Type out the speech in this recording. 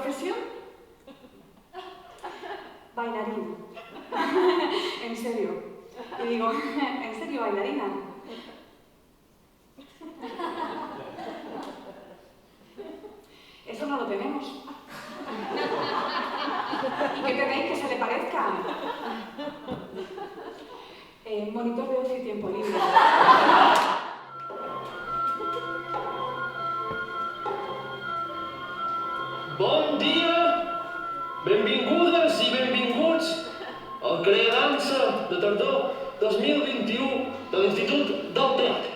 profesión? Bailarina. En serio. Y digo, ¿en serio, bailarina? Eso no lo tenemos. ¿Y qué tenéis que se le parezca? Monitor de ocio y tiempo libre. Bon dia, benvingudes i benvinguts al CreaDansa de tardor 2021 de l'Institut del Teatre.